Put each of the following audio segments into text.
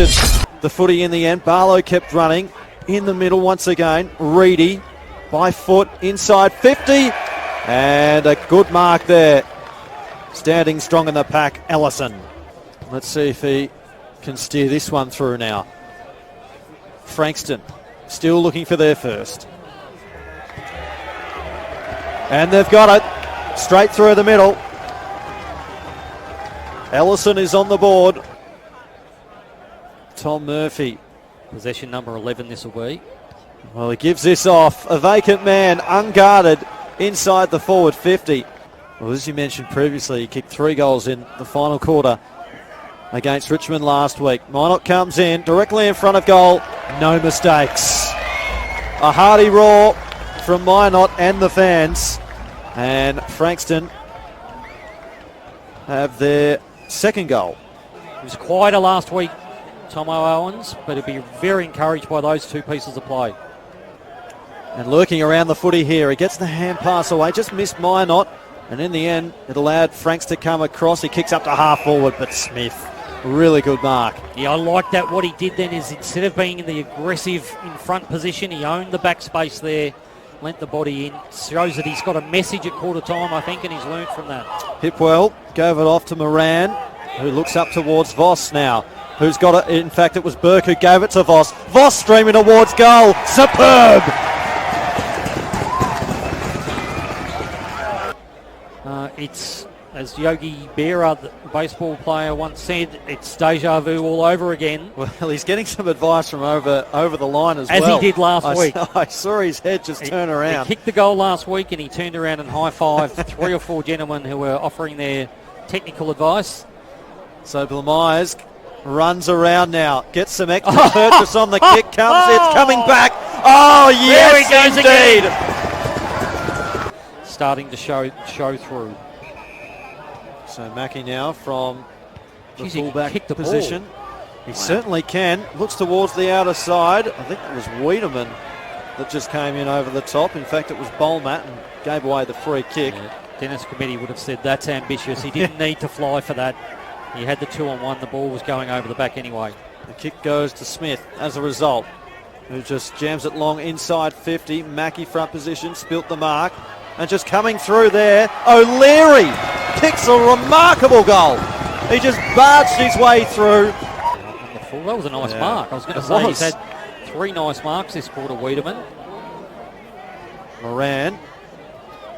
protected the footy in the end. Barlow kept running in the middle once again. Reedy by foot inside 50, and a good mark there. Standing strong in the pack, Ellison. Let's see if he can steer this one through now. Frankston still looking for their first. And they've got it straight through the middle. Ellison is on the board. Tom Murphy. Possession number 11 this will be. Well, he gives this off. A vacant man, unguarded, inside the forward 50. Well, as you mentioned previously, he kicked 3 goals in the final quarter against Richmond last week. Minot comes in, directly in front of goal. No mistakes. A hearty roar from Minot and the fans. And Frankston have their second goal. It was quieter last week, Tomo Owens, but he'll be very encouraged by those 2 pieces of play. And lurking around the footy here, he gets the hand pass away, just missed Minot, and in the end it allowed Franks to come across. He kicks up to half forward, but Smith, really good mark. Yeah, I like that. What he did then is, instead of being in the aggressive in front position, he owned the back space there, lent the body in. Shows that he's got a message at quarter time, I think, and he's learned from that. Hipwell gave it off to Moran, who looks up towards Voss now. Who's got it? In fact, it was Burke who gave it to Voss. Voss streaming towards goal. Superb! It's, as Yogi Berra, the baseball player, once said, it's deja vu all over again. Well, he's getting some advice from over the line as well. As he did last week. I saw his head just turn around. He kicked the goal last week and he turned around and high-fived 3 or 4 gentlemen who were offering their technical advice. So Blamires runs around now, gets some extra purchase on the kick, it's coming back. Oh, yes, there he goes indeed. Again. Starting to show through. So Mackie now from the fullback the position. He certainly can. Looks towards the outer side. I think it was Wiedemann that just came in over the top. In fact, it was Bolmat and gave away the free kick. Yeah. Dennis Committee would have said that's ambitious. He didn't need to fly for that. He had the 2-on-1. The ball was going over the back anyway. The kick goes to Smith as a result, who just jams it long inside 50. Mackie front position, spilt the mark. And just coming through there, O'Leary kicks a remarkable goal. He just barged his way through. That was a nice mark. I was going to say he's had 3 nice marks this quarter, Wiedemann. Moran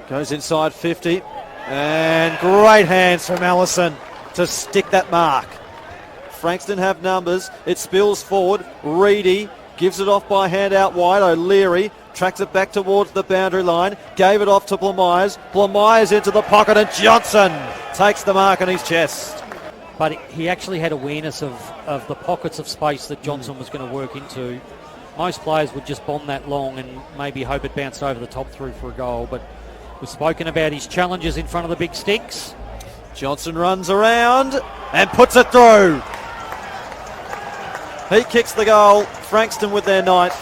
goes inside 50. And great hands from Ellison to stick that mark. Frankston have numbers. It spills forward. Reedy gives it off by hand out wide. O'Leary tracks it back towards the boundary line. Gave it off to Blamires. Blamires into the pocket and Johnson takes the mark on his chest. But he actually had awareness of the pockets of space that Johnson was going to work into. Most players would just bomb that long and maybe hope it bounced over the top through for a goal. But we've spoken about his challenges in front of the big sticks. Johnson runs around and puts it through. He kicks the goal. Frankston with their 9th.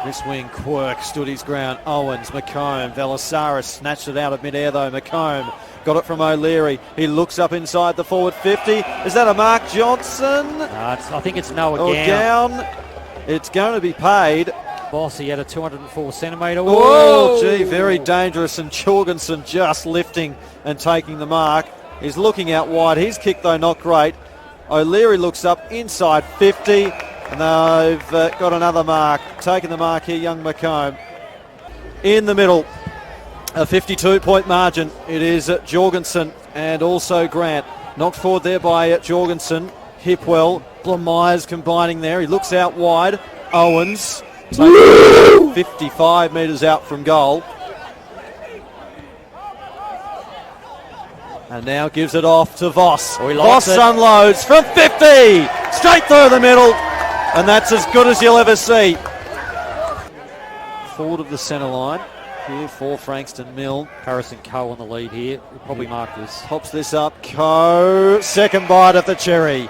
This wing, Quirk stood his ground. Owens, McComb, Velasaris snatched it out of midair though. McComb got it from O'Leary. He looks up inside the forward 50. Is that a mark, Johnson? I think it's Noah Gown. It's going to be paid. Boss, he had a 204 centimetre. Oh, gee, very dangerous. And Jorgensen just lifting and taking the mark. He's looking out wide. His kick, though, not great. O'Leary looks up inside 50. And they've got another mark. Taking the mark here, young McComb. In the middle, a 52-point margin. It is Jorgensen and also Grant. Knocked forward there by Jorgensen. Hipwell, Blamires combining there. He looks out wide. Owens, 55 metres out from goal. And now gives it off to Voss. Voss unloads from 50. Straight through the middle. And that's as good as you'll ever see. Forward of the centre line here for Frankston. Mill. Harrison Coe on the lead here. We'll probably mark this. Pops this up. Coe. Second bite of the cherry.